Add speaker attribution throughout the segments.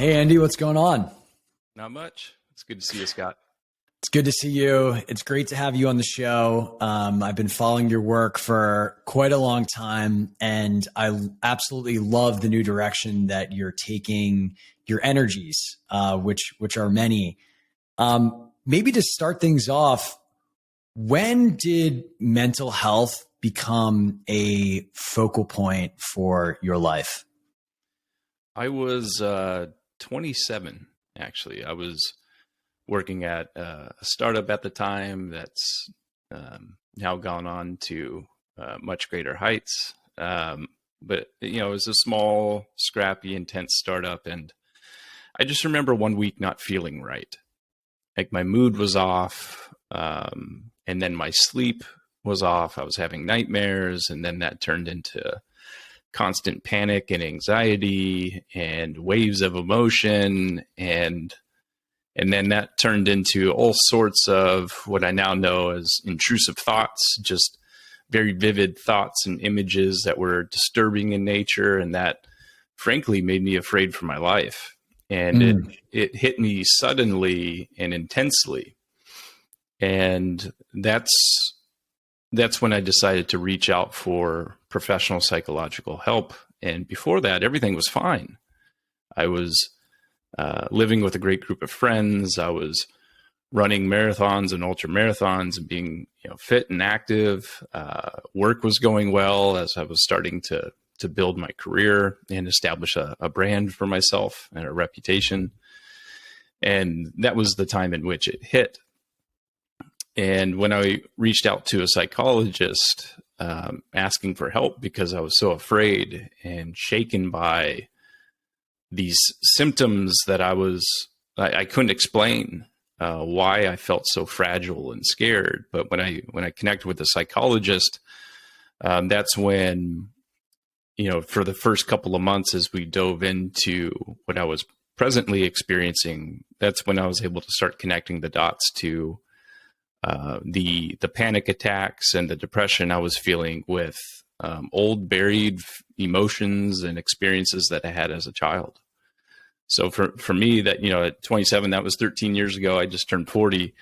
Speaker 1: Hey, Andy, what's going on?
Speaker 2: Not much. It's good to see you, Scott.
Speaker 1: It's good to see you. It's great to have you on the show. I've been following your work for quite a long time, and I absolutely love the new direction that you're taking your energies, which are many. Maybe to start things off, when did mental health become a focal point for your life?
Speaker 2: I was 27, actually. I was working at a startup at the time that's now gone on to much greater heights. But, it was a small, scrappy, intense startup. And I just remember one week not feeling right. Like my mood was off, and then my sleep was off. I was having nightmares, and then that turned into constant panic and anxiety and waves of emotion. And then that turned into all sorts of what I now know as intrusive thoughts, just very vivid thoughts and images that were disturbing in nature. And that frankly made me afraid for my life. And it hit me suddenly and intensely. And that's when I decided to reach out for professional psychological help. And before that, everything was fine. I was living with a great group of friends. I was running marathons and ultra marathons and being fit and active. Work was going well as I was starting to build my career and establish a brand for myself and a reputation. And that was the time in which it hit. And when I reached out to a psychologist asking for help because I was so afraid and shaken by these symptoms that I couldn't explain why I felt so fragile and scared. But when I connected with a psychologist, that's when, for the first couple of months as we dove into what I was presently experiencing, that's when I was able to start connecting the dots to the panic attacks and the depression I was feeling with old buried emotions and experiences that I had as a child. So for me, that at 27, that was 13 years ago. I just turned 40,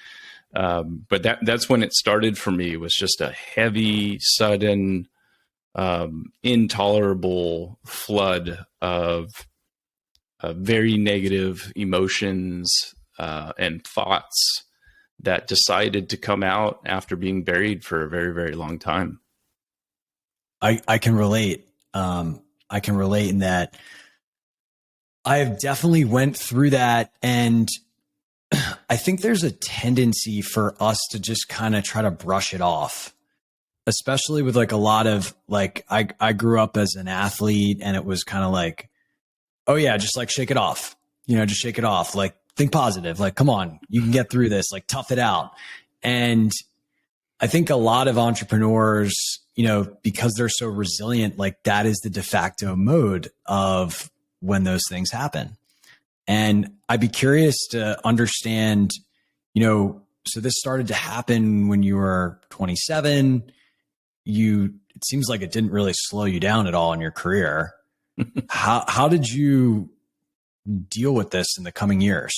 Speaker 2: but that's when it started for me. It was just a heavy, sudden, intolerable flood of very negative emotions and thoughts that decided to come out after being buried for a very, very long time.
Speaker 1: I can relate. I can relate in that I have definitely went through that. And I think there's a tendency for us to just kind of try to brush it off, especially with like a lot of I grew up as an athlete, and it was kind of like, oh yeah, just like shake it off, just shake it off. Like, think positive. Like, come on, you can get through this, like tough it out. And I think a lot of entrepreneurs, because they're so resilient, like that is the de facto mode of when those things happen. And I'd be curious to understand, so this started to happen when you were 27. It seems like it didn't really slow you down at all in your career. How did you deal with this in the coming years?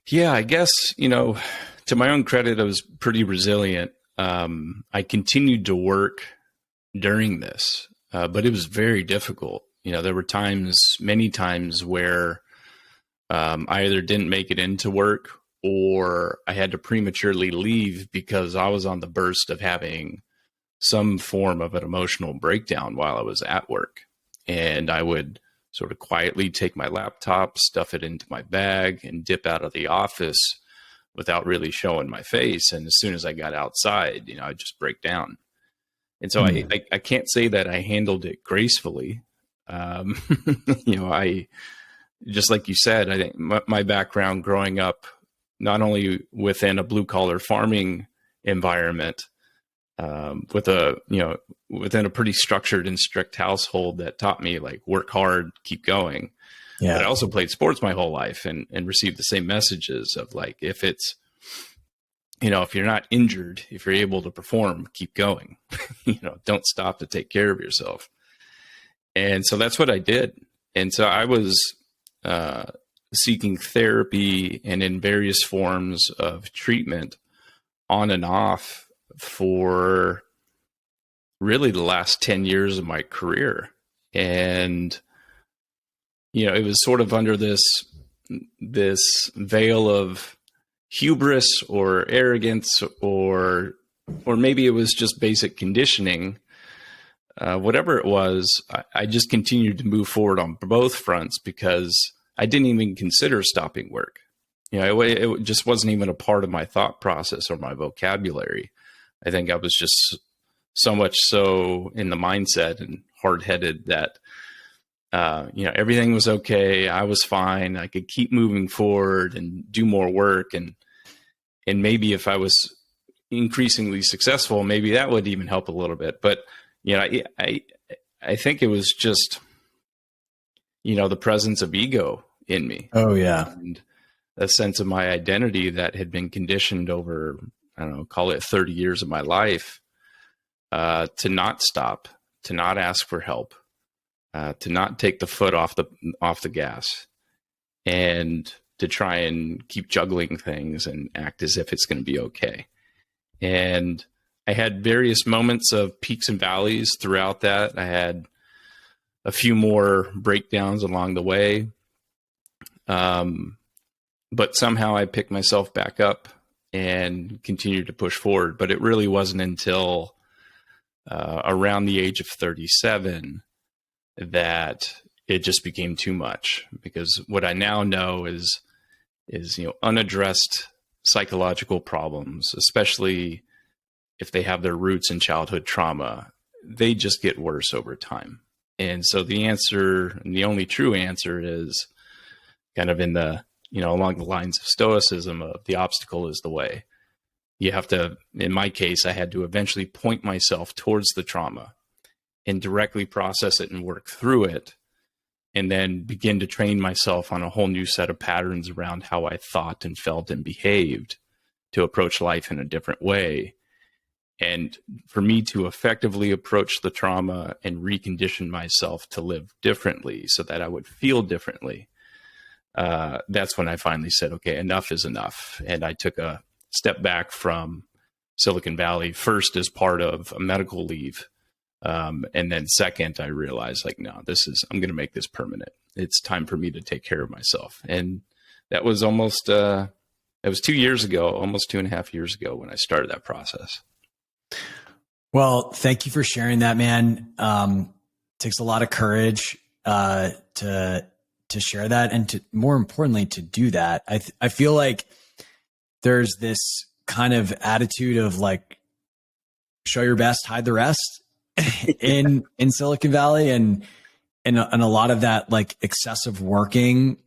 Speaker 2: Yeah, I guess, to my own credit, I was pretty resilient. I continued to work during this, but it was very difficult. There were many times where I either didn't make it into work or I had to prematurely leave because I was on the burst of having some form of an emotional breakdown while I was at work. And I would sort of quietly take my laptop, stuff it into my bag, and dip out of the office without really showing my face. And as soon as I got outside, I'd just break down. And so I can't say that I handled it gracefully. I, just like you said, I think my background growing up, not only within a blue collar farming environment, within a pretty structured and strict household that taught me like work hard, keep going. Yeah. But I also played sports my whole life and received the same messages of like, if it's, if you're not injured, if you're able to perform, keep going, don't stop to take care of yourself. And so that's what I did. And so I was seeking therapy and in various forms of treatment on and off for really the last 10 years of my career. And, it was sort of under this veil of hubris or arrogance, or maybe it was just basic conditioning. Whatever it was, I just continued to move forward on both fronts because I didn't even consider stopping work. It just wasn't even a part of my thought process or my vocabulary. I think I was just so much so in the mindset and hard-headed that, everything was okay. I was fine. I could keep moving forward and do more work. And maybe if I was increasingly successful, maybe that would even help a little bit. But, I think it was just, the presence of ego in me.
Speaker 1: Oh, yeah.
Speaker 2: And a sense of my identity that had been conditioned over, I don't know, call it 30 years of my life, to not stop, to not ask for help, to not take the foot off the gas, and to try and keep juggling things and act as if it's going to be okay. And I had various moments of peaks and valleys throughout that. I had a few more breakdowns along the way. But somehow I picked myself back up and continued to push forward. But it really wasn't until around the age of 37 that it just became too much, because what I now know is unaddressed psychological problems, especially if they have their roots in childhood trauma, they just get worse over time. And so the answer, and the only true answer, is kind of in the, along the lines of stoicism of the obstacle is the way. You have to, in my case, I had to eventually point myself towards the trauma and directly process it and work through it, and then begin to train myself on a whole new set of patterns around how I thought and felt and behaved to approach life in a different way. And for me to effectively approach the trauma and recondition myself to live differently so that I would feel differently, that's when I finally said, okay, enough is enough. And I took a step back from Silicon Valley, first as part of a medical leave. And then second, I realized, no, I'm going to make this permanent. It's time for me to take care of myself. And that was almost, it was 2 years ago, almost 2.5 years ago when I started that process.
Speaker 1: Well, thank you for sharing that, man. Takes a lot of courage to share that, and to, more importantly, to do that. I feel like there's this kind of attitude of show your best, hide the rest in Silicon Valley, and a lot of that excessive working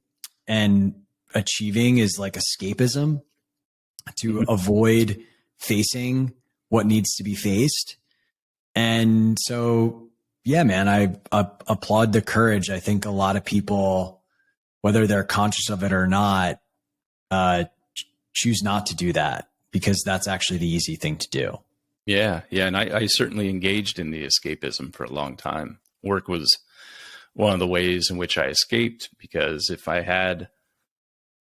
Speaker 1: and achieving is escapism to avoid facing what needs to be faced. And so, yeah, man, I applaud the courage. I think a lot of people, whether they're conscious of it or not, choose not to do that, because that's actually the easy thing to do.
Speaker 2: Yeah. And I certainly engaged in the escapism for a long time. Work was one of the ways in which I escaped, because if I had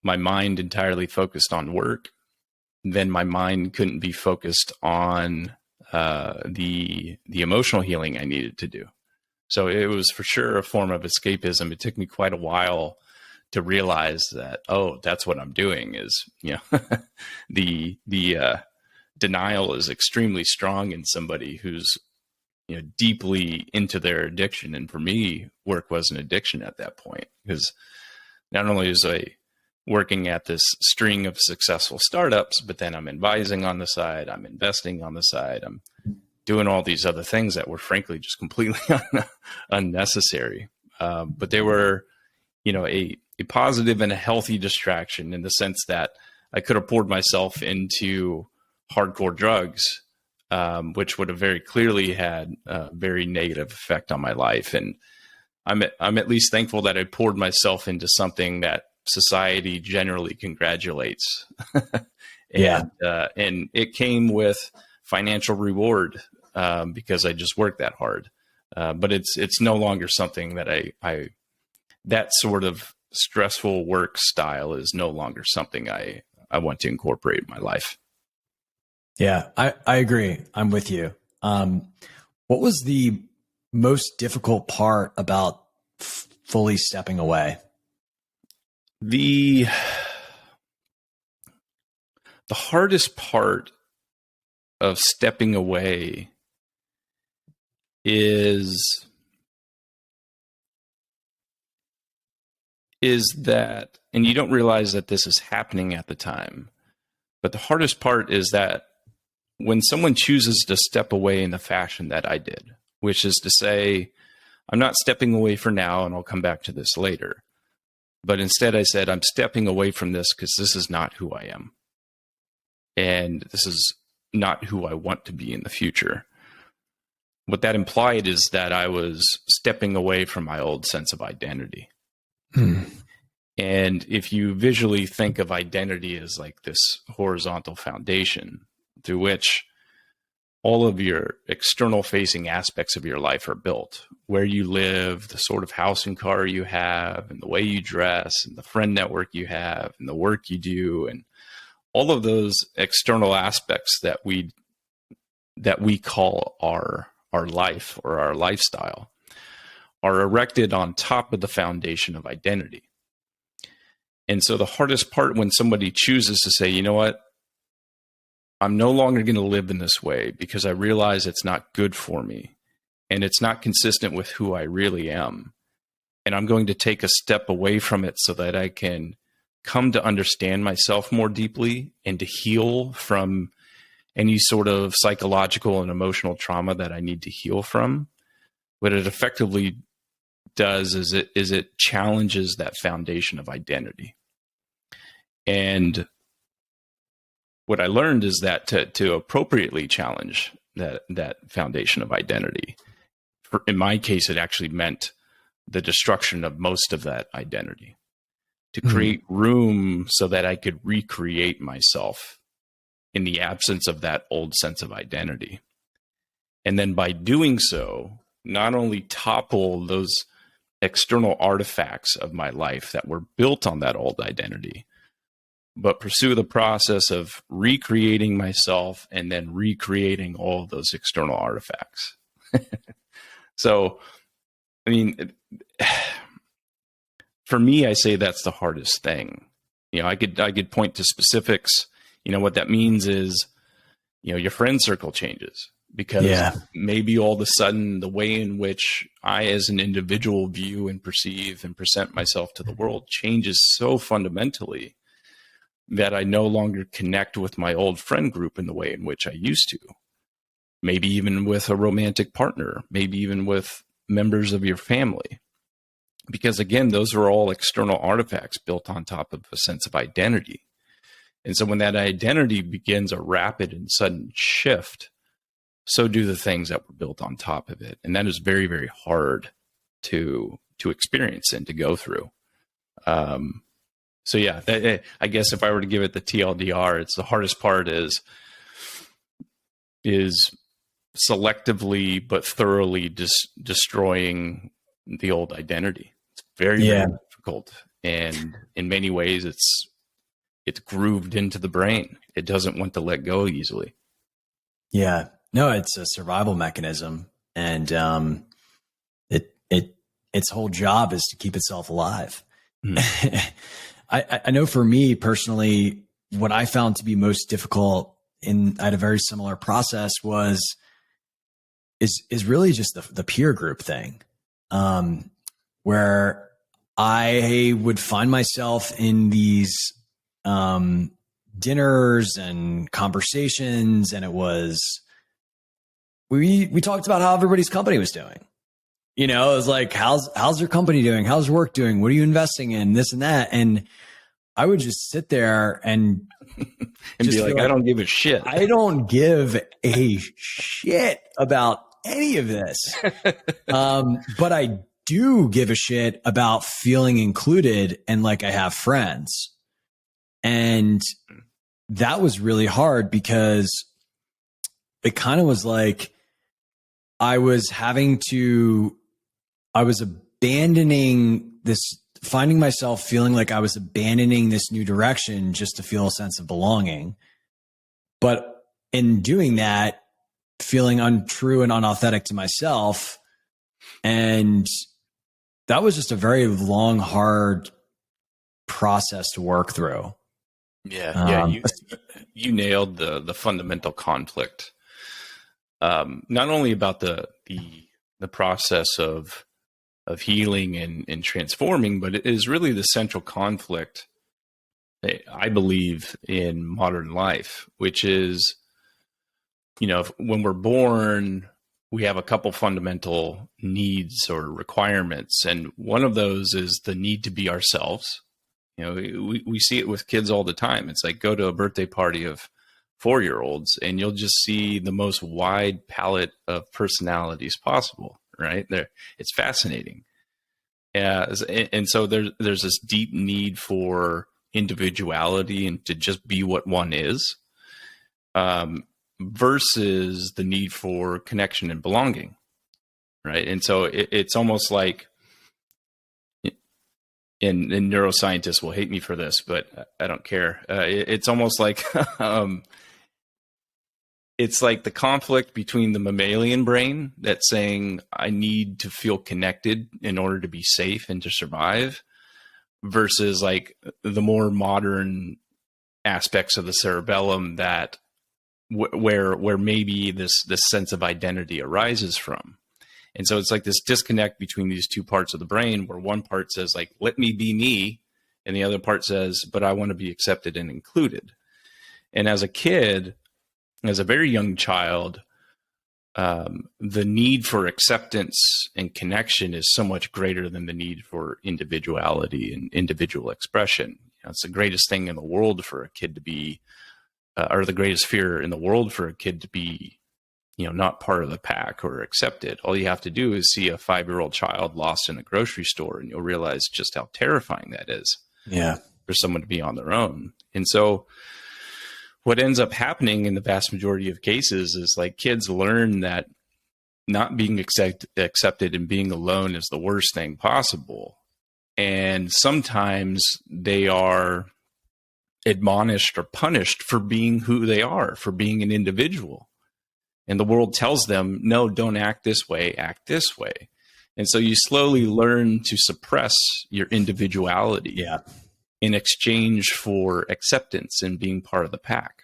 Speaker 2: my mind entirely focused on work, then my mind couldn't be focused on the emotional healing I needed to do. So it was for sure a form of escapism. It took me quite a while to realize that, that's what I'm doing is, the denial is extremely strong in somebody who's, deeply into their addiction. And for me, work was an addiction at that point, because not only was I working at this string of successful startups, but then I'm advising on the side, I'm investing on the side, I'm doing all these other things that were frankly just completely unnecessary. But they were, a positive and a healthy distraction, in the sense that I could have poured myself into hardcore drugs, which would have very clearly had a very negative effect on my life. And I'm at least thankful that I poured myself into something that society generally congratulates. And it came with financial reward, because I just worked that hard. But it's no longer something that I that sort of stressful work style is no longer something I want to incorporate in my life.
Speaker 1: Yeah, I agree. I'm with you. What was the most difficult part about fully stepping away?
Speaker 2: The hardest part of stepping away is that, and you don't realize that this is happening at the time, but the hardest part is that when someone chooses to step away in the fashion that I did, which is to say, I'm not stepping away for now and I'll come back to this later. But instead I said, I'm stepping away from this because this is not who I am. And this is not who I want to be in the future. What that implied is that I was stepping away from my old sense of identity. And if you visually think of identity as like this horizontal foundation through which all of your external facing aspects of your life are built, where you live, the sort of house and car you have, and the way you dress, and the friend network you have, and the work you do, and all of those external aspects that we call our life or our lifestyle are erected on top of the foundation of identity. And so the hardest part when somebody chooses to say, you know what, I'm no longer going to live in this way because I realize it's not good for me and it's not consistent with who I really am. And I'm going to take a step away from it so that I can come to understand myself more deeply and to heal from any sort of psychological and emotional trauma that I need to heal from. What it effectively does is it challenges that foundation of identity. And what I learned is that to appropriately challenge that foundation of identity, in my case, it actually meant the destruction of most of that identity, to create room so that I could recreate myself in the absence of that old sense of identity. And then by doing so, not only topple those external artifacts of my life that were built on that old identity, but pursue the process of recreating myself and then recreating all of those external artifacts. So, I mean, for me, I say that's the hardest thing. You know, I could point to specifics. You know, what that means is, you know, your friend circle changes because maybe all of a sudden the way in which I as an individual view and perceive and present myself to the world changes so fundamentally that I no longer connect with my old friend group in the way in which I used to. Maybe even with a romantic partner, maybe even with members of your family. Because again, those are all external artifacts built on top of a sense of identity. And so when that identity begins a rapid and sudden shift, so do the things that were built on top of it. And that is very, very hard to experience and to go through. So yeah, I guess if I were to give it the TLDR, it's the hardest part is selectively but thoroughly destroying the old identity. It's very, very difficult, and in many ways, it's grooved into the brain. It doesn't want to let go easily. Yeah,
Speaker 1: no, it's a survival mechanism, and its whole job is to keep itself alive. I know for me personally, what I found to be most difficult I had a very similar process is really just the peer group thing, where I would find myself in these dinners and conversations, and it was we talked about how everybody's company was doing. You know, it was like, how's your company doing? How's your work doing? What are you investing in? This and that. And I would just sit there and
Speaker 2: be like, I don't give a shit.
Speaker 1: I don't give a shit about any of this. But I do give a shit about feeling included and like I have friends. And that was really hard because it kind of was like I was abandoning this finding myself feeling like I was abandoning this new direction just to feel a sense of belonging. But in doing that, feeling untrue and unauthentic to myself. And that was just a very long, hard process to work through.
Speaker 2: Yeah, you nailed the fundamental conflict. Not only about the process of healing and transforming, but it is really the central conflict, I believe, in modern life, which is, when we're born, we have a couple fundamental needs or requirements. And one of those is the need to be ourselves. We see it with kids all the time. It's like, go to a birthday party of 4-year-olds and you'll just see the most wide palette of personalities possible, right? It's fascinating. And so there's this deep need for individuality and to just be what one is, versus the need for connection and belonging, right? And so it's almost like, and neuroscientists will hate me for this, but I don't care. It's almost like it's like the conflict between the mammalian brain that's saying, I need to feel connected in order to be safe and to survive, versus like the more modern aspects of the cerebellum that where maybe this sense of identity arises from. And so it's like this disconnect between these two parts of the brain, where one part says like, let me be me. And the other part says, but I want to be accepted and included. And as a kid, as a very young child, the need for acceptance and connection is so much greater than the need for individuality and individual expression. It's the greatest thing in the world for a kid to be, or the greatest fear in the world for a kid to be, not part of the pack or accepted. All you have to do is see a 5-year-old child lost in a grocery store, and you'll realize just how terrifying that is.
Speaker 1: Yeah.
Speaker 2: For someone to be on their own. And so what ends up happening in the vast majority of cases is like kids learn that not being accepted and being alone is the worst thing possible. And sometimes they are admonished or punished for being who they are, for being an individual. And the world tells them, no, don't act this way, act this way. And so you slowly learn to suppress your individuality in exchange for acceptance and being part of the pack.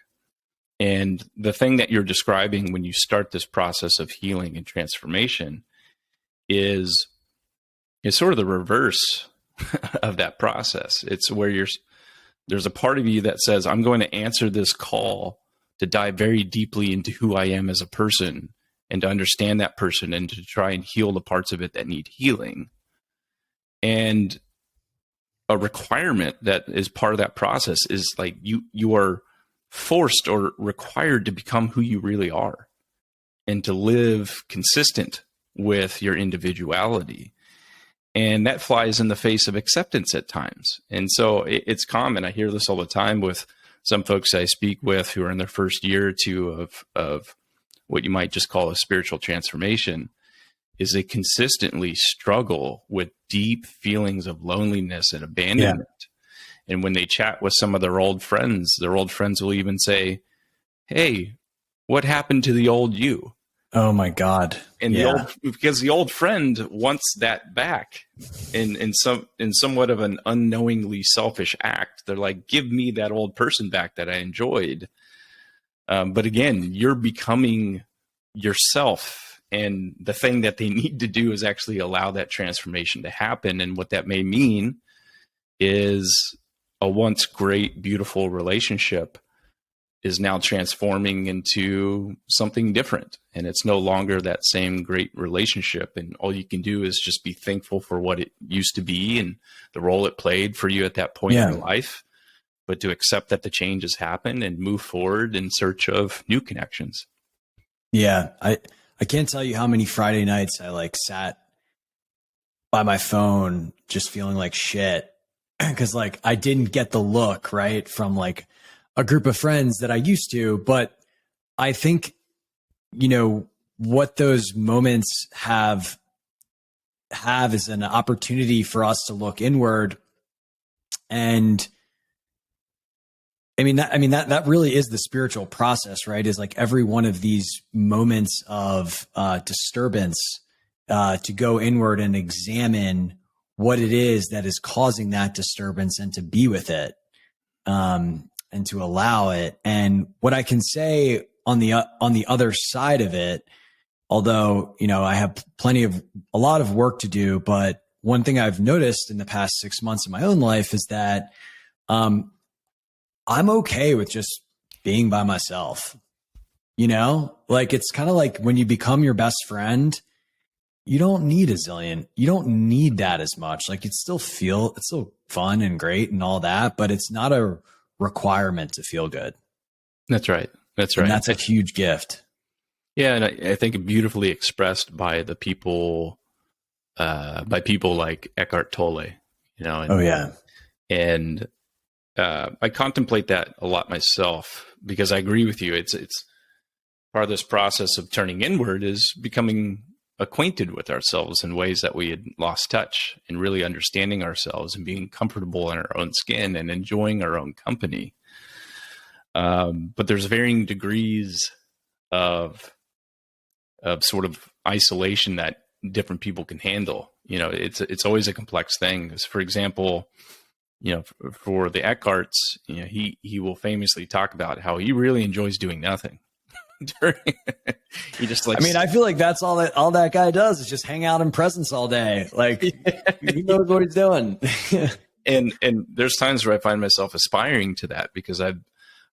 Speaker 2: And the thing that you're describing when you start this process of healing and transformation is sort of the reverse of that process. It's where there's a part of you that says, I'm going to answer this call to dive very deeply into who I am as a person and to understand that person and to try and heal the parts of it that need healing. And a requirement that is part of that process is like you are forced or required to become who you really are and to live consistent with your individuality. And that flies in the face of acceptance at times. And so it's common. I hear this all the time with some folks I speak with who are in their first year or two of what you might just call a spiritual transformation, is they consistently struggle with deep feelings of loneliness and abandonment. Yeah. And when they chat with some of their old friends will even say, hey, what happened to the old you?
Speaker 1: Oh my God.
Speaker 2: And because the old friend wants that back in somewhat of an unknowingly selfish act. They're like, give me that old person back that I enjoyed. But again, you're becoming yourself. And the thing that they need to do is actually allow that transformation to happen. And what that may mean is a once great, beautiful relationship is now transforming into something different. And it's no longer that same great relationship. And all you can do is just be thankful for what it used to be and the role it played for you at that point in your life, but to accept that the change has happened and move forward in search of new connections.
Speaker 1: Yeah. I can't tell you how many Friday nights I sat by my phone just feeling like shit because I didn't get the look right from a group of friends that I used to. But I think, what those moments have have is an opportunity for us to look inward. And that really is the spiritual process, right? Is like every one of these moments of disturbance, to go inward and examine what it is that is causing that disturbance and to be with it, and to allow it. And what I can say on the other side of it, although, I have a lot of work to do, but one thing I've noticed in the past 6 months of my own life is that, I'm okay with just being by myself, like, it's kind of like when you become your best friend, you don't need a zillion. You don't need that as much. Like, it's still fun and great and all that, but it's not a requirement to feel good.
Speaker 2: That's right. That's right.
Speaker 1: And that's a huge gift.
Speaker 2: Yeah. And I think beautifully expressed by the people, by people like Eckhart Tolle, and,
Speaker 1: oh yeah.
Speaker 2: And, I contemplate that a lot myself, because I agree with you. It's part of this process of turning inward is becoming acquainted with ourselves in ways that we had lost touch, and really understanding ourselves and being comfortable in our own skin and enjoying our own company. But there's varying degrees of sort of isolation that different people can handle. It's always a complex thing. Because, for example, for the Eckharts, he will famously talk about how he really enjoys doing nothing. He just likes.
Speaker 1: I feel like that's all that guy does is just hang out in presence all day. Like, he knows what he's doing.
Speaker 2: and there's times where I find myself aspiring to that, because I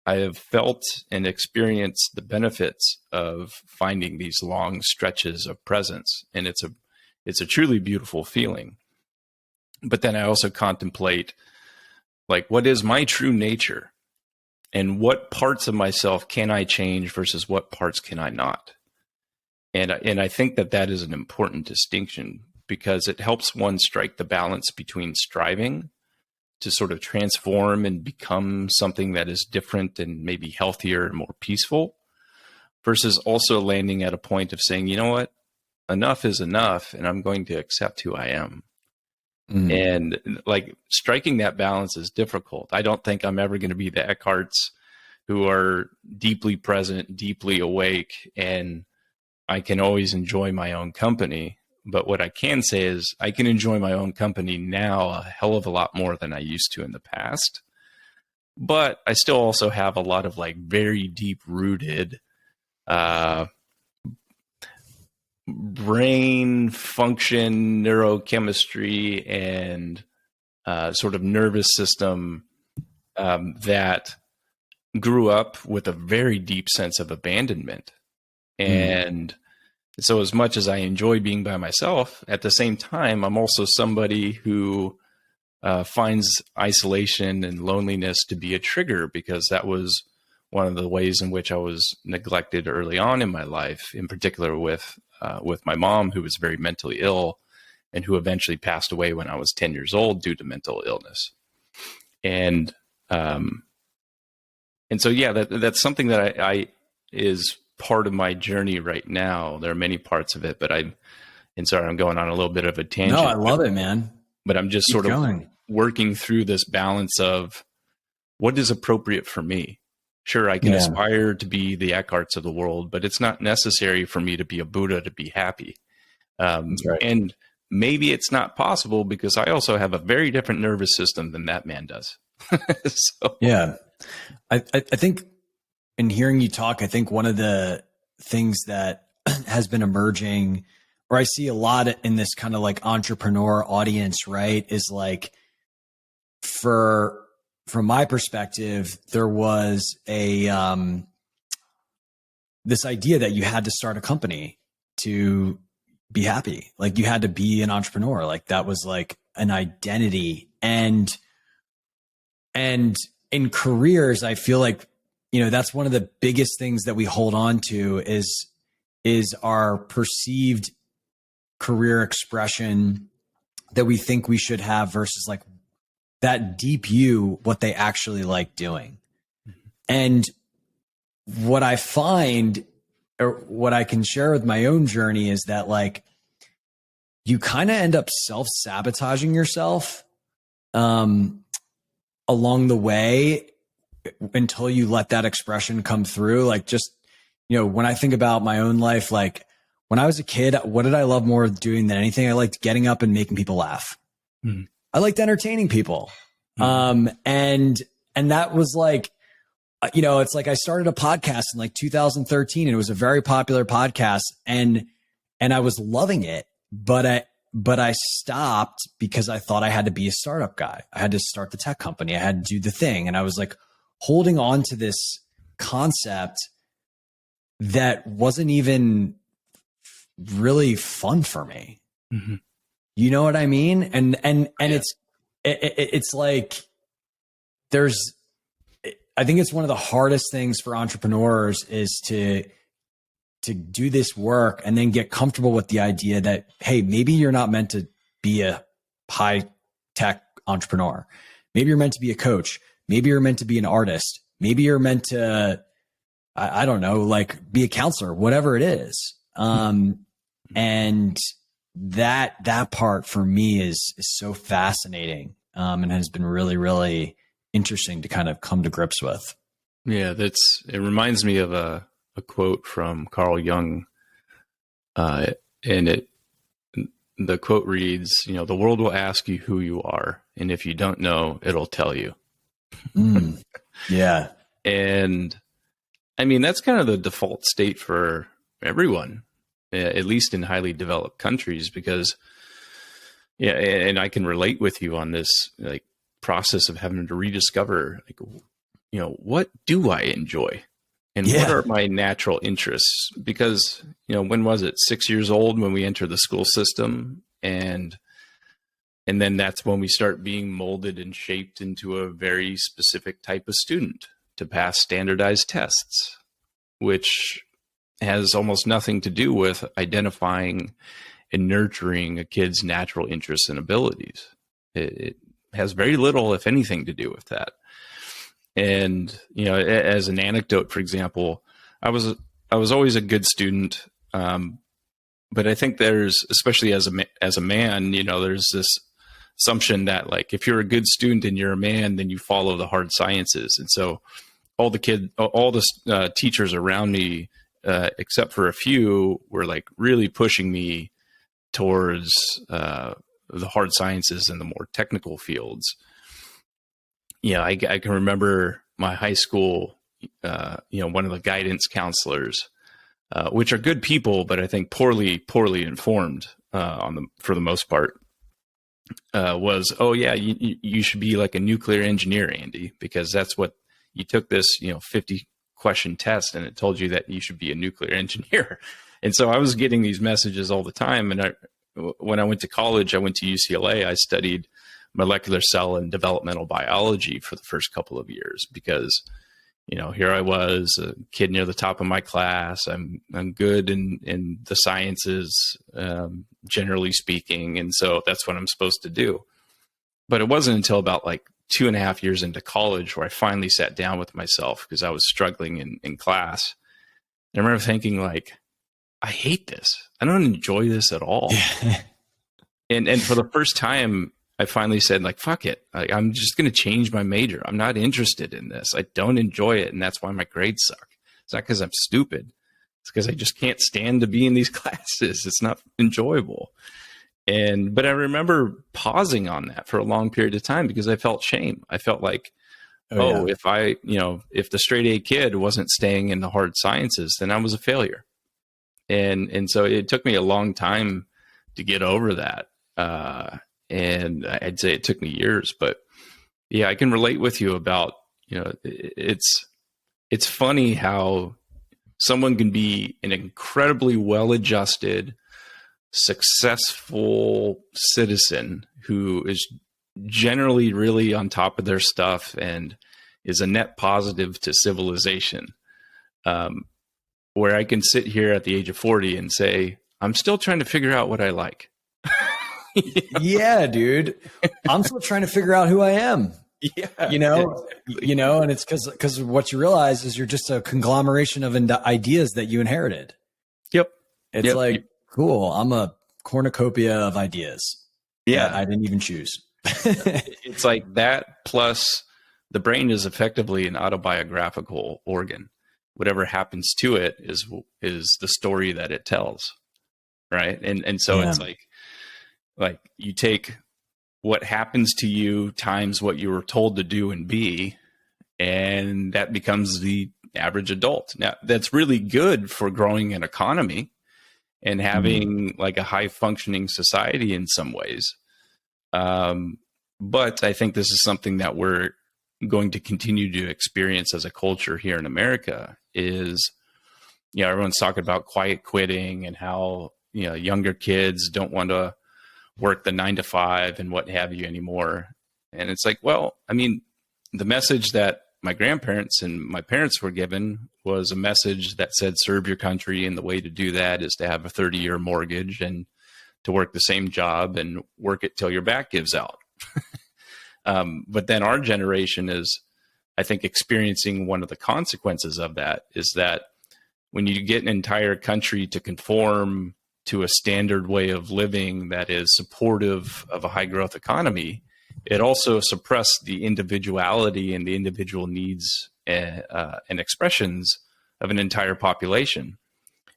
Speaker 2: have felt and experienced the benefits of finding these long stretches of presence, and it's a truly beautiful feeling. But then I also contemplate, like, what is my true nature? And what parts of myself can I change versus what parts can I not? And I think that is an important distinction, because it helps one strike the balance between striving to sort of transform and become something that is different and maybe healthier and more peaceful, versus also landing at a point of saying, you know what, enough is enough, and I'm going to accept who I am. And like, striking that balance is difficult. I don't think I'm ever going to be the Eckharts who are deeply present, deeply awake, and I can always enjoy my own company. But what I can say is I can enjoy my own company now a hell of a lot more than I used to in the past. But I still also have a lot of like very deep rooted, brain function, neurochemistry, and sort of nervous system that grew up with a very deep sense of abandonment. And so as much as I enjoy being by myself, at the same time, I'm also somebody who finds isolation and loneliness to be a trigger, because that was one of the ways in which I was neglected early on in my life, in particular with my mom, who was very mentally ill and who eventually passed away when I was 10 years old due to mental illness. And so, yeah, that's something that I is part of my journey right now. There are many parts of it, but I'm going on a little bit of a tangent.
Speaker 1: No, I love it, man.
Speaker 2: But I'm just sort of working through this balance of what is appropriate for me. Sure, I can aspire to be the Eckharts of the world, but it's not necessary for me to be a Buddha to be happy. That's right. And maybe it's not possible, because I also have a very different nervous system than that man does. So. Yeah.
Speaker 1: I think in hearing you talk, I think one of the things that has been emerging, or I see a lot in this kind of like entrepreneur audience, right, is like, from my perspective, there was this idea that you had to start a company to be happy. Like, you had to be an entrepreneur. Like, that was like an identity. And in careers, I feel like, that's one of the biggest things that we hold on to is our perceived career expression that we think we should have versus like that deep you, what they actually like doing. And what I find, or what I can share with my own journey, is that like, you kind of end up self-sabotaging yourself along the way until you let that expression come through. Like, just, when I think about my own life, like when I was a kid, what did I love more doing than anything? I liked getting up and making people laugh. Mm-hmm. I liked entertaining people. Mm-hmm. And that was like, it's like I started a podcast in like 2013, and it was a very popular podcast, and I was loving it, but I stopped because I thought I had to be a startup guy. I had to start the tech company. I had to do the thing. And I was like holding on to this concept that wasn't even really fun for me. Mm-hmm. You know what I mean? And it's like, I think it's one of the hardest things for entrepreneurs is to do this work and then get comfortable with the idea that, hey, maybe you're not meant to be a high tech entrepreneur. Maybe you're meant to be a coach. Maybe you're meant to be an artist. Maybe you're meant to, I don't know, like be a counselor, whatever it is. And that part for me is so fascinating, and has been really, really interesting to kind of come to grips with.
Speaker 2: Yeah, it reminds me of a quote from Carl Jung, and the quote reads, "The world will ask you who you are, and if you don't know, it'll tell you."
Speaker 1: Yeah.
Speaker 2: And I mean, that's kind of the default state for everyone, at least in highly developed countries, because, yeah, and I can relate with you on this, like, process of having to rediscover, like, what do I enjoy? And what are my natural interests? Because, when was it? 6 years old when we enter the school system, and then that's when we start being molded and shaped into a very specific type of student to pass standardized tests, which has almost nothing to do with identifying and nurturing a kid's natural interests and abilities. It has very little, if anything, to do with that. And, as an anecdote, for example, I was always a good student. But I think there's, especially as a man, there's this assumption that, like, if you're a good student and you're a man, then you follow the hard sciences. And so all the teachers around me, except for a few, were like really pushing me towards the hard sciences and the more technical fields. I can remember my high school, one of the guidance counselors, which are good people, but I think poorly informed for the most part, was, "Oh yeah, you should be like a nuclear engineer, Andy, because that's what you took this 50 question test and it told you that you should be a nuclear engineer." And so I was getting these messages all the time. And when I went to college, I went to UCLA. I studied molecular cell and developmental biology for the first couple of years because, here I was, a kid near the top of my class. I'm good in the sciences, generally speaking. And so that's what I'm supposed to do. But it wasn't until about like 2.5 years into college where I finally sat down with myself because I was struggling in class. And I remember thinking, like, I hate this. I don't enjoy this at all. And for the first time, I finally said, like, fuck it. I'm just going to change my major. I'm not interested in this. I don't enjoy it. And that's why my grades suck. It's not because I'm stupid. It's because I just can't stand to be in these classes. It's not enjoyable. But I remember pausing on that for a long period of time because I felt shame. I felt like, if the straight A kid wasn't staying in the hard sciences, then I was a failure. And so it took me a long time to get over that. And I'd say it took me years, but yeah, I can relate with you about, it's funny how someone can be an incredibly well-adjusted, successful citizen who is generally really on top of their stuff and is a net positive to civilization. Where I can sit here at the age of 40 and say, I'm still trying to figure out what I like.
Speaker 1: Yeah, dude. I'm still trying to figure out who I am.
Speaker 2: Yeah.
Speaker 1: And it's because what you realize is you're just a conglomeration of ideas that you inherited.
Speaker 2: Yep.
Speaker 1: It's cool. I'm a cornucopia of ideas that I didn't even choose.
Speaker 2: It's like that plus the brain is effectively an autobiographical organ. Whatever happens to it is the story that it tells, right? And so it's like you take what happens to you times what you were told to do and be, and that becomes the average adult. Now, that's really good for growing an economy and having like a high functioning society in some ways. But I think this is something that we're going to continue to experience as a culture here in America is, everyone's talking about quiet quitting and how, younger kids don't want to work the 9 to 5 and what have you anymore. And it's like, well, I mean, the message that my grandparents and my parents were given was a message that said, serve your country. And the way to do that is to have a 30-year mortgage and to work the same job and work it till your back gives out. But then our generation is, I think, experiencing one of the consequences of that is that when you get an entire country to conform to a standard way of living that is supportive of a high growth economy, it also suppressed the individuality and the individual needs and expressions of an entire population.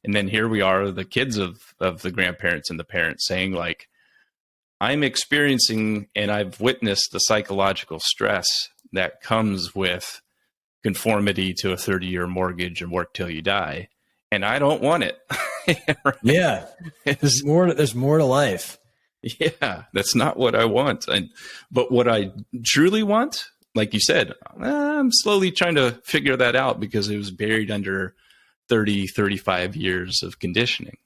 Speaker 2: And then here we are, the kids of the grandparents and the parents saying like, I'm experiencing and I've witnessed the psychological stress that comes with conformity to a 30-year mortgage and work till you die. And I don't want it. Right?
Speaker 1: Yeah. There's more to life.
Speaker 2: Yeah, that's not what I want. But what I truly want, like you said, I'm slowly trying to figure that out because it was buried under 30, 35 years of conditioning.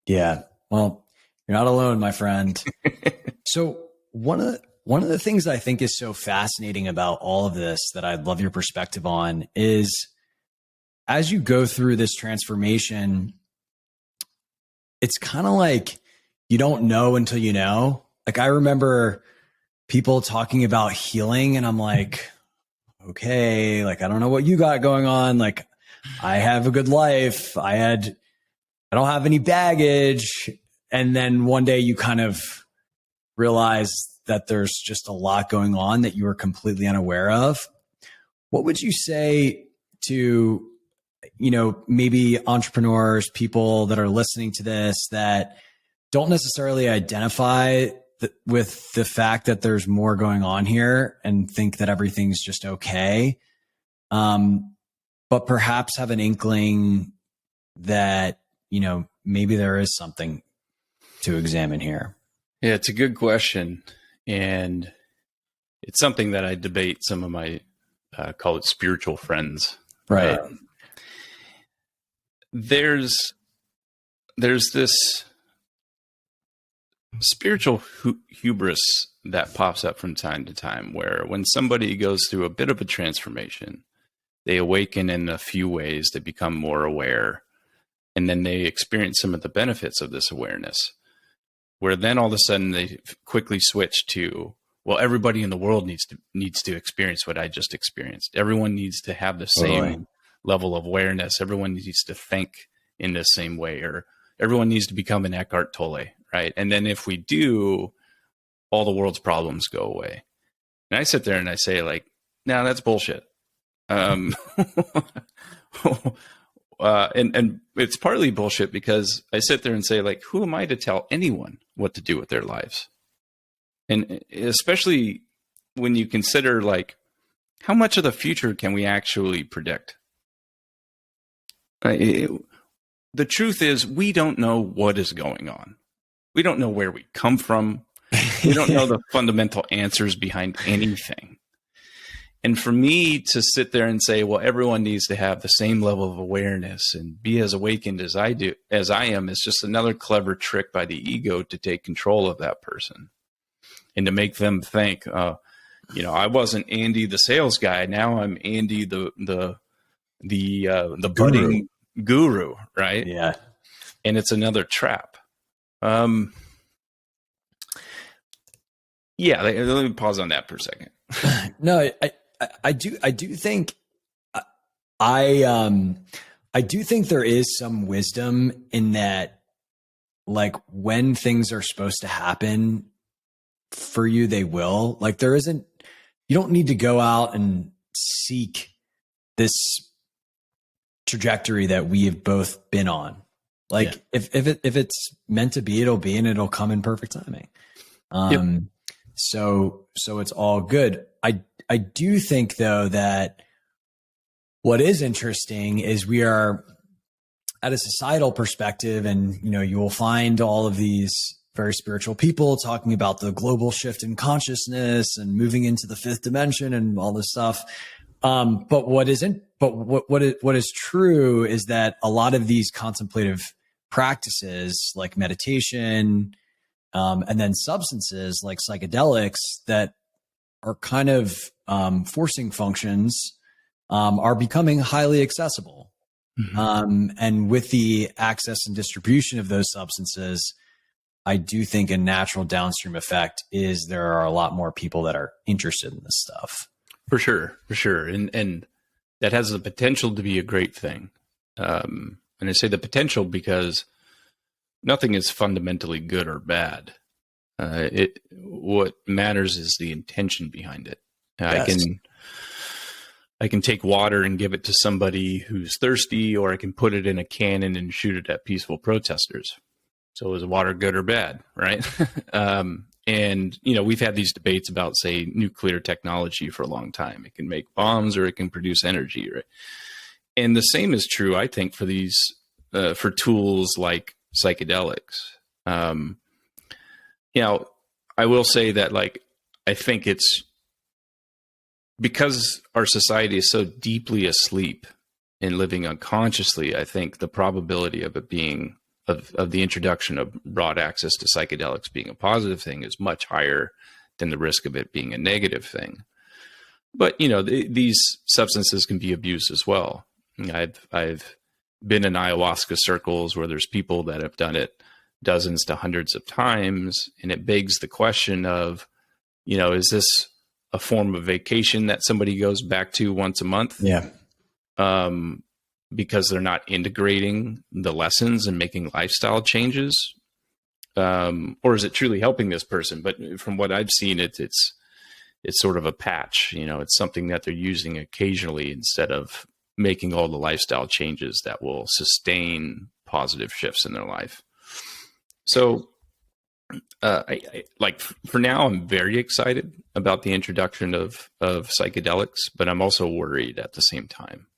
Speaker 1: Yeah. Well, you're not alone, my friend. So one of the things I think is so fascinating about all of this that I'd love your perspective on is as you go through this transformation, it's kind of like you don't know until you know. Like I remember people talking about healing and I'm like, okay, like I don't know what you got going on. Like I have a good life. I don't have any baggage. And then one day you kind of realize that there's just a lot going on that you were completely unaware of. What would you say to, maybe entrepreneurs, people that are listening to this that don't necessarily identify with the fact that there's more going on here and think that everything's just okay, but perhaps have an inkling that, maybe there is something to examine here?
Speaker 2: Yeah, it's a good question. And it's something that I debate some of my, call it spiritual friends.
Speaker 1: Right.
Speaker 2: There's this spiritual hubris that pops up from time to time where when somebody goes through a bit of a transformation, they awaken in a few ways, they become more aware, and then they experience some of the benefits of this awareness, where then all of a sudden they quickly switch to, well, everybody in the world needs to experience what I just experienced. Everyone needs to have the same level of awareness. Everyone needs to think in the same way, or everyone needs to become an Eckhart Tolle, right? And then if we do, all the world's problems go away. And I sit there and I say like, no, that's bullshit. And it's partly bullshit because I sit there and say like, who am I to tell anyone what to do with their lives? And especially when you consider like, how much of the future can we actually predict? The truth is we don't know what is going on. We don't know where we come from. We don't know the fundamental answers behind anything. And for me to sit there and say, well, everyone needs to have the same level of awareness and be as awakened as I am, is just another clever trick by the ego to take control of that person and to make them think, I wasn't Andy the sales guy. Now I'm Andy the budding guru, right?
Speaker 1: Yeah.
Speaker 2: And it's another trap. Yeah, let me pause on that for a second.
Speaker 1: No, I do think I do think there is some wisdom in that like when things are supposed to happen for you, they will. Like there isn't, you don't need to go out and seek this trajectory that we have both been on. Like if it's meant to be, it'll be, and it'll come in perfect timing.
Speaker 2: Yep.
Speaker 1: So it's all good. I do think though that what is interesting is we are at a societal perspective, and you know, you will find all of these very spiritual people talking about the global shift in consciousness and moving into the fifth dimension and all this stuff. But what is true is that a lot of these contemplative practices like meditation, and then substances like psychedelics that are kind of forcing functions, are becoming highly accessible.
Speaker 2: Mm-hmm.
Speaker 1: And with the access and distribution of those substances, I do think a natural downstream effect is there are a lot more people that are interested in this stuff.
Speaker 2: For sure. And that has the potential to be a great thing. And I say the potential because nothing is fundamentally good or bad. What matters is the intention behind it.
Speaker 1: Yes.
Speaker 2: I can take water and give it to somebody who's thirsty, or I can put it in a cannon and shoot it at peaceful protesters. So is water good or bad, right? And, you know, we've had these debates about, say, nuclear technology for a long time. It can make bombs or it can produce energy, right? And the same is true, I think, for these, for tools like psychedelics. You know, I will say that, like, I think it's because our society is so deeply asleep and living unconsciously. I think the probability of it being of the introduction of broad access to psychedelics being a positive thing is much higher than the risk of it being a negative thing. But, you know, these substances can be abused as well. I've been in ayahuasca circles where there's people that have done it dozens to hundreds of times. And it begs the question of, you know, is this a form of vacation that somebody goes back to once a month?
Speaker 1: Yeah.
Speaker 2: Because they're not integrating the lessons and making lifestyle changes? Or is it truly helping this person? But from what I've seen, it's sort of a patch, you know, it's something that they're using occasionally instead of making all the lifestyle changes that will sustain positive shifts in their life. So, I like, for now, I'm very excited about the introduction of psychedelics, but I'm also worried at the same time.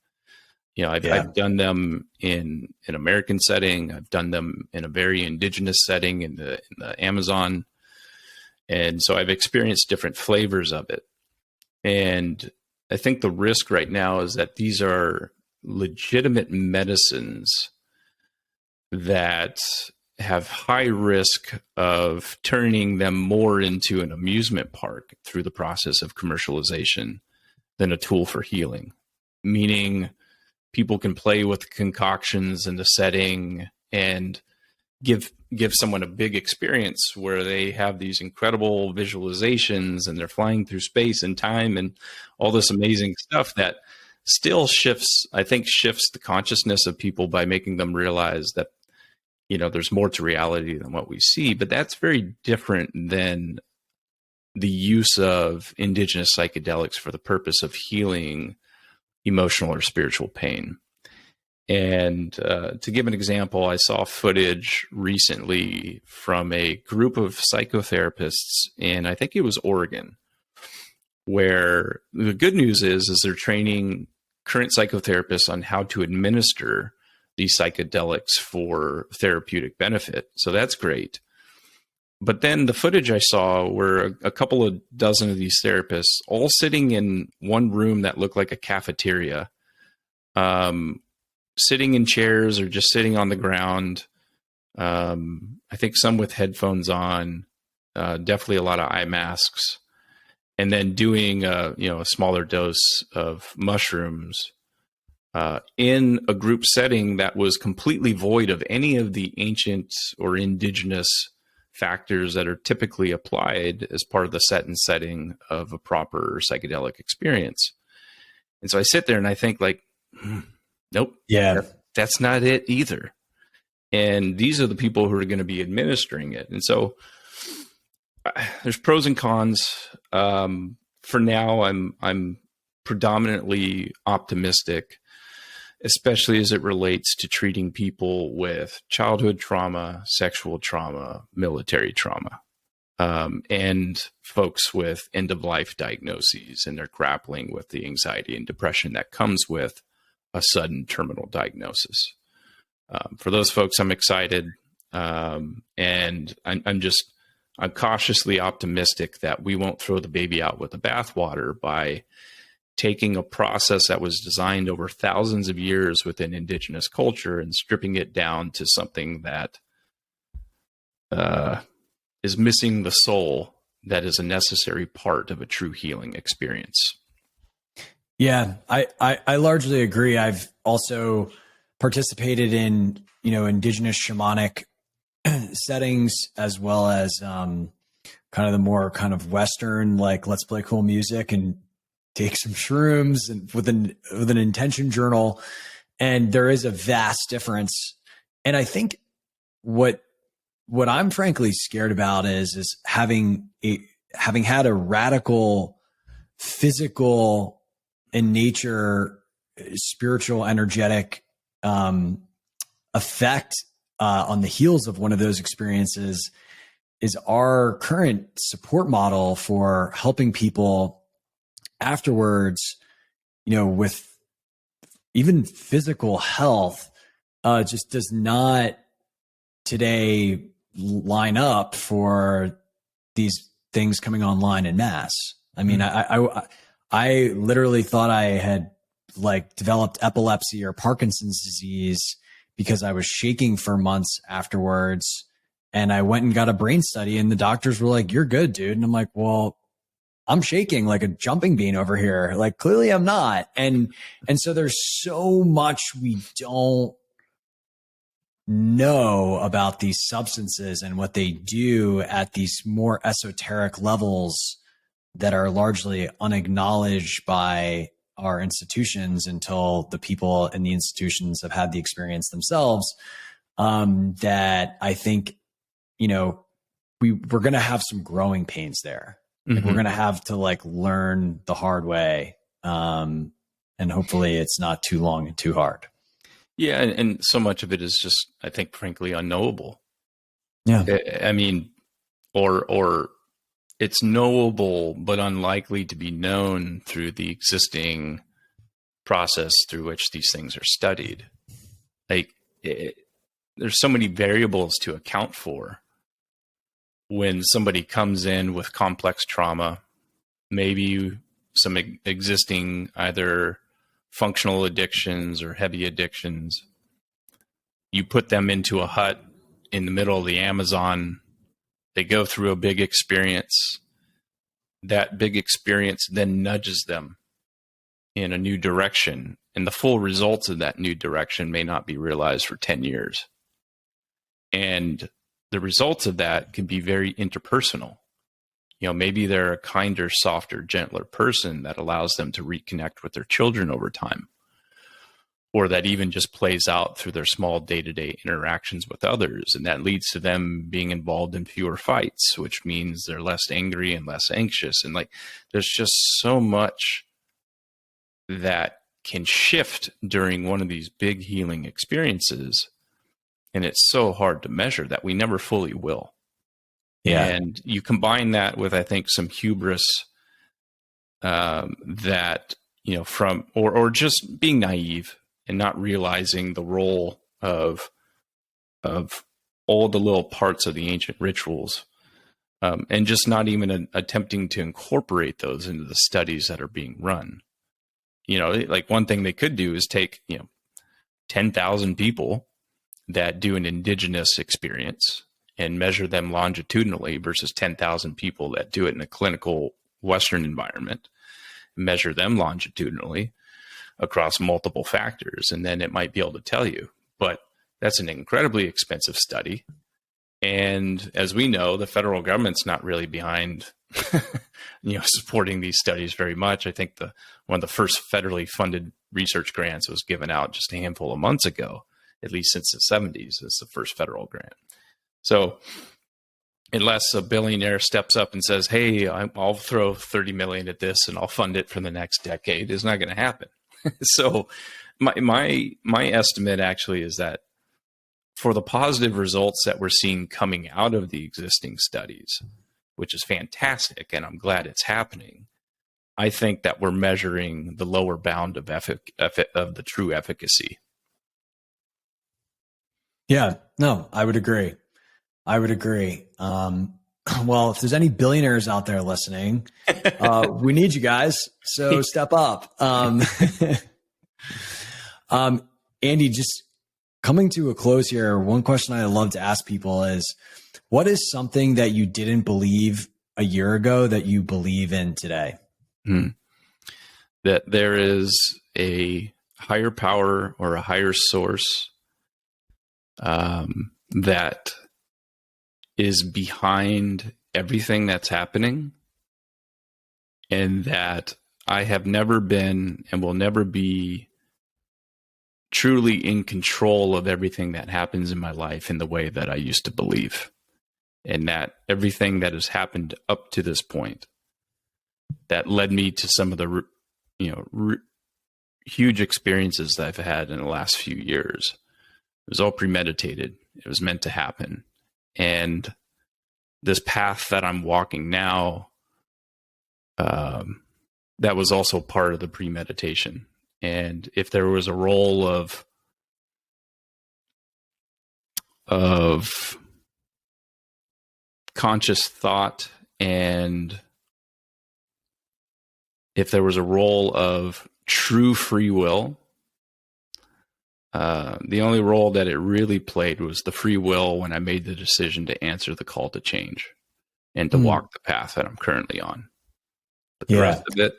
Speaker 2: You know, I've done them in an American setting. I've done them in a very indigenous setting in the Amazon. And so I've experienced different flavors of it. And I think the risk right now is that these are legitimate medicines that have high risk of turning them more into an amusement park through the process of commercialization than a tool for healing. Meaning, people can play with concoctions in the setting and give someone a big experience where they have these incredible visualizations and they're flying through space and time and all this amazing stuff that still shifts the consciousness of people by making them realize that, you know, there's more to reality than what we see. But that's very different than the use of indigenous psychedelics for the purpose of healing emotional or spiritual pain. And to give an example, I saw footage recently from a group of psychotherapists in, I think it was Oregon, where the good news is they're training current psychotherapists on how to administer these psychedelics for therapeutic benefit. So that's great. But then the footage I saw were a couple of dozen of these therapists all sitting in one room that looked like a cafeteria, sitting in chairs or just sitting on the ground. I think some with headphones on, definitely a lot of eye masks, and then doing a smaller dose of mushrooms in a group setting that was completely void of any of the ancient or indigenous factors that are typically applied as part of the set and setting of a proper psychedelic experience. And so I sit there and I think, like, nope,
Speaker 1: Yeah,
Speaker 2: that's not it either. And these are the people who are going to be administering it. And so there's pros and cons. For now, I'm predominantly optimistic, especially as it relates to treating people with childhood trauma, sexual trauma, military trauma, and folks with end-of-life diagnoses, and they're grappling with the anxiety and depression that comes with a sudden terminal diagnosis. For those folks, I'm excited, and I'm cautiously optimistic that we won't throw the baby out with the bathwater by taking a process that was designed over thousands of years within indigenous culture and stripping it down to something that is missing the soul that is a necessary part of a true healing experience.
Speaker 1: Yeah, I largely agree. I've also participated in, indigenous shamanic settings, as well as kind of the more kind of Western, like, let's play cool music and take some shrooms and with an intention journal. And there is a vast difference. And I think what I'm frankly scared about is having had a radical physical in nature, spiritual, energetic effect on the heels of one of those experiences, is our current support model for helping people afterwards, with even physical health, just does not today line up for these things coming online in mass. I mean, I literally thought I had developed epilepsy or Parkinson's disease because I was shaking for months afterwards. And I went and got a brain study, and the doctors were like, "You're good, dude." And I'm like, "Well, I'm shaking like a jumping bean over here. Like, clearly I'm not." And so there's so much we don't know about these substances and what they do at these more esoteric levels that are largely unacknowledged by our institutions until the people in the institutions have had the experience themselves. That I think, we're going to have some growing pains there. Like, we're going to have to learn the hard way. And hopefully it's not too long and too hard.
Speaker 2: Yeah. And so much of it is just, I think, frankly, unknowable.
Speaker 1: Yeah.
Speaker 2: I mean, or it's knowable, but unlikely to be known through the existing process through which these things are studied. There's so many variables to account for when somebody comes in with complex trauma, maybe some existing either functional addictions or heavy addictions. You put them into a hut in the middle of the Amazon. They go through a big experience. That big experience then nudges them in a new direction. And the full results of that new direction may not be realized for 10 years. And the results of that can be very interpersonal. Maybe they're a kinder, softer, gentler person that allows them to reconnect with their children over time, or that even just plays out through their small day-to-day interactions with others. And that leads to them being involved in fewer fights, which means they're less angry and less anxious. And there's just so much that can shift during one of these big healing experiences. And it's so hard to measure that we never fully will. Yeah. And you combine that with, I think, some hubris that, or just being naive and not realizing the role of all the little parts of the ancient rituals, and just not even attempting to incorporate those into the studies that are being run. One thing they could do is take, 10,000 people that do an indigenous experience and measure them longitudinally versus 10,000 people that do it in a clinical Western environment, measure them longitudinally across multiple factors. And then it might be able to tell you, but that's an incredibly expensive study. And as we know, the federal government's not really behind, supporting these studies very much. I think one of the first federally funded research grants was given out just a handful of months ago. at least since the 70s. It's the first federal grant. So unless a billionaire steps up and says, hey, I'll throw 30 million at this and I'll fund it for the next decade, it's not going to happen. So my estimate actually is that for the positive results that we're seeing coming out of the existing studies, which is fantastic, and I'm glad it's happening, I think that we're measuring the lower bound of the true efficacy.
Speaker 1: Yeah, no, I would agree. Well, if there's any billionaires out there listening, we need you guys. So step up. Andy, just coming to a close here, one question I love to ask people is, what is something that you didn't believe a year ago that you believe in today?
Speaker 2: That there is a higher power or a higher source that is behind everything that's happening, and that I have never been and will never be truly in control of everything that happens in my life in the way that I used to believe. And that everything that has happened up to this point that led me to some of the huge experiences that I've had in the last few years, it was all premeditated. It was meant to happen. And this path that I'm walking now, that was also part of the premeditation. And if there was a role of conscious thought, and if there was a role of true free will, the only role that it really played was the free will when I made the decision to answer the call to change and to walk the path that I'm currently on. But the rest of it,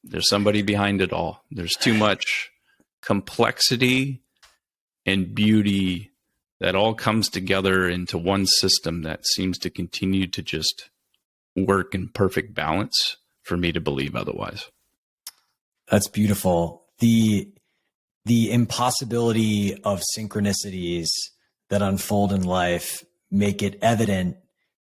Speaker 2: there's somebody behind it all. There's too much complexity and beauty that all comes together into one system that seems to continue to just work in perfect balance for me to believe otherwise.
Speaker 1: That's beautiful. The impossibility of synchronicities that unfold in life make it evident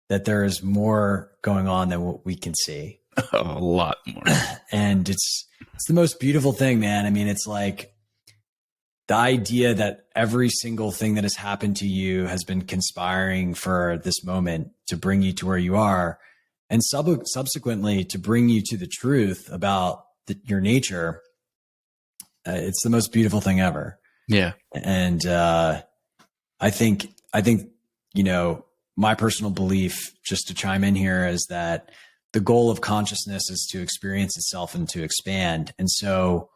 Speaker 1: that there is more going on than what we can see.
Speaker 2: A lot more.
Speaker 1: And it's the most beautiful thing, man. I mean, it's like the idea that every single thing that has happened to you has been conspiring for this moment to bring you to where you are, and subsequently to bring you to the truth about your nature. It's the most beautiful thing ever. Yeah. And I think, my personal belief, just to chime in here, is that the goal of consciousness is to experience itself and to expand. And so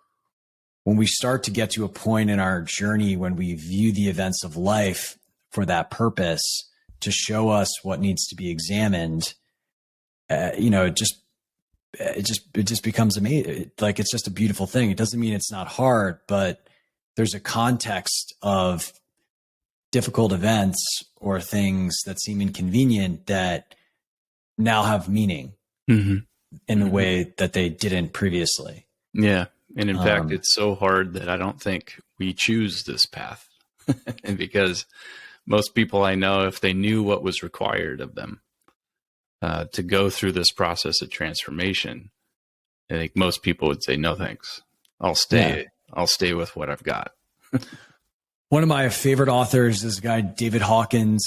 Speaker 1: when we start to get to a point in our journey when we view the events of life for that purpose, to show us what needs to be examined, it just becomes amazing. Like, it's just a beautiful thing. It doesn't mean it's not hard, but there's a context of difficult events or things that seem inconvenient that now have meaning in a way that they didn't previously.
Speaker 2: Yeah. And in fact, it's so hard that I don't think we choose this path. And because most people I know, if they knew what was required of them to go through this process of transformation, I think most people would say, no, thanks. I'll stay with what I've got.
Speaker 1: One of my favorite authors is a guy, David Hawkins.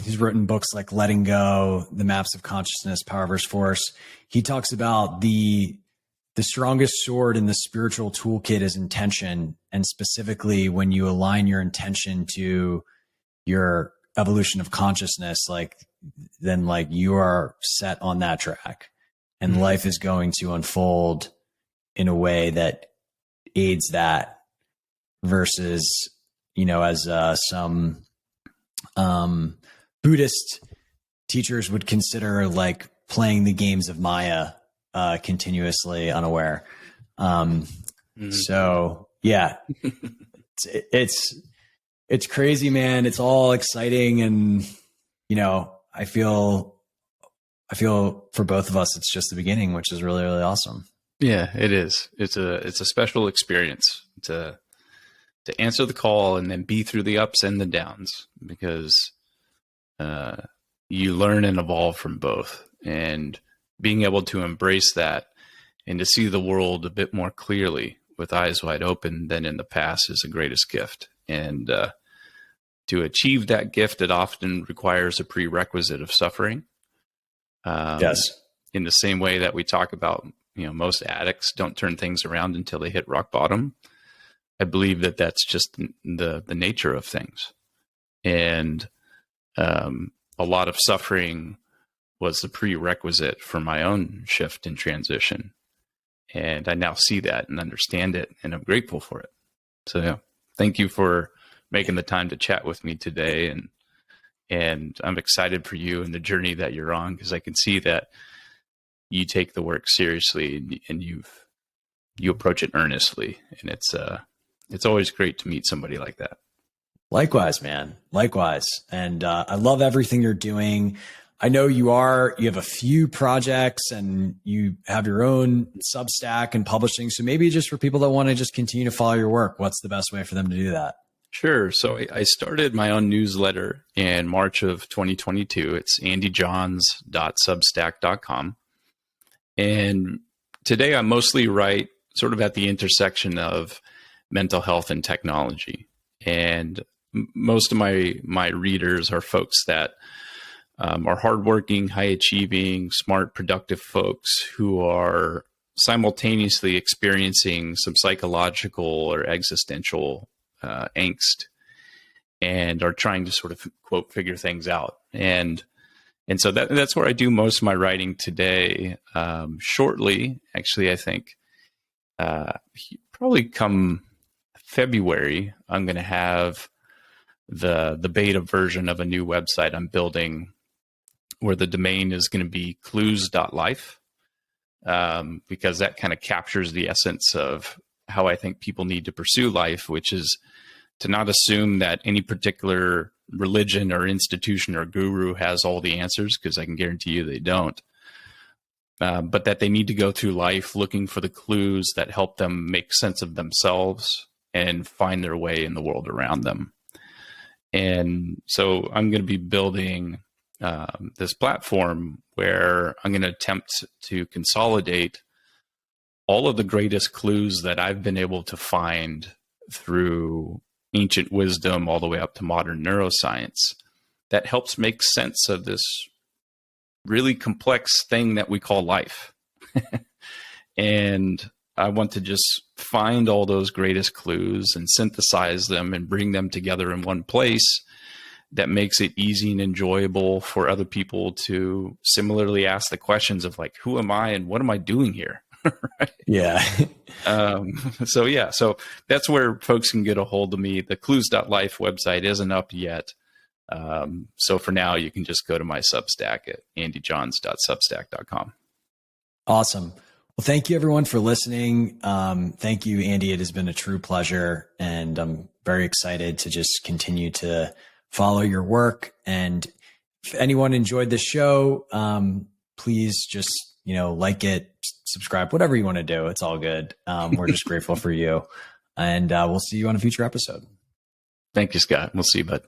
Speaker 1: He's written books like Letting Go, The Maps of Consciousness, Power vs. Force. He talks about the strongest sword in the spiritual toolkit is intention. And specifically, when you align your intention to your evolution of consciousness, then you are set on that track, and life is going to unfold in a way that aids that, versus, as some Buddhist teachers would consider, playing the games of Maya continuously unaware. So yeah, it's crazy, man. It's all exciting. And, I feel for both of us, it's just the beginning, which is really, really awesome.
Speaker 2: Yeah, it is. It's a special experience to to answer the call and then be through the ups and the downs, because you learn and evolve from both. And being able to embrace that and to see the world a bit more clearly with eyes wide open than in the past is the greatest gift. And to achieve that gift, it often requires a prerequisite of suffering.
Speaker 1: Yes.
Speaker 2: In the same way that we talk about, most addicts don't turn things around until they hit rock bottom. I believe that that's just the nature of things. And a lot of suffering was the prerequisite for my own shift and transition. And I now see that and understand it, and I'm grateful for it. So yeah, thank you for making the time to chat with me today. And I'm excited for you and the journey that you're on, because I can see that you take the work seriously and you approach it earnestly. And it's always great to meet somebody like that.
Speaker 1: Likewise, man. Likewise. And I love everything you're doing. I know you have a few projects and you have your own Substack and publishing. So maybe just for people that want to just continue to follow your work, what's the best way for them to do that?
Speaker 2: Sure. So I started my own newsletter in March of 2022. It's andyjohns.substack.com. And today I mostly write sort of at the intersection of mental health and technology. And most of my readers are folks that are hardworking, high achieving, smart, productive folks who are simultaneously experiencing some psychological or existential angst and are trying to sort of, quote, figure things out. And so that's where I do most of my writing today. Shortly, actually, I think probably come February, I'm going to have the beta version of a new website I'm building, where the domain is going to be clues.life, because that kind of captures the essence of how I think people need to pursue life, which is to not assume that any particular religion or institution or guru has all the answers, because I can guarantee you they don't, but that they need to go through life looking for the clues that help them make sense of themselves and find their way in the world around them. And so I'm going to be building this platform where I'm going to attempt to consolidate all of the greatest clues that I've been able to find through ancient wisdom all the way up to modern neuroscience that helps make sense of this really complex thing that we call life. And I want to just find all those greatest clues and synthesize them and bring them together in one place that makes it easy and enjoyable for other people to similarly ask the questions of, like, who am I and what am I doing here? Right?
Speaker 1: Yeah.
Speaker 2: So that's where folks can get a hold of me. The clues.life website isn't up yet. So for now, you can just go to my Substack at andyjohns.substack.com.
Speaker 1: Awesome. Well, thank you everyone for listening. Thank you, Andy. It has been a true pleasure, and I'm very excited to just continue to follow your work. And if anyone enjoyed the show, please just, like it, subscribe, whatever you want to do. It's all good. We're just grateful for you, and we'll see you on a future episode.
Speaker 2: Thank you, Scott. We'll see you, bud.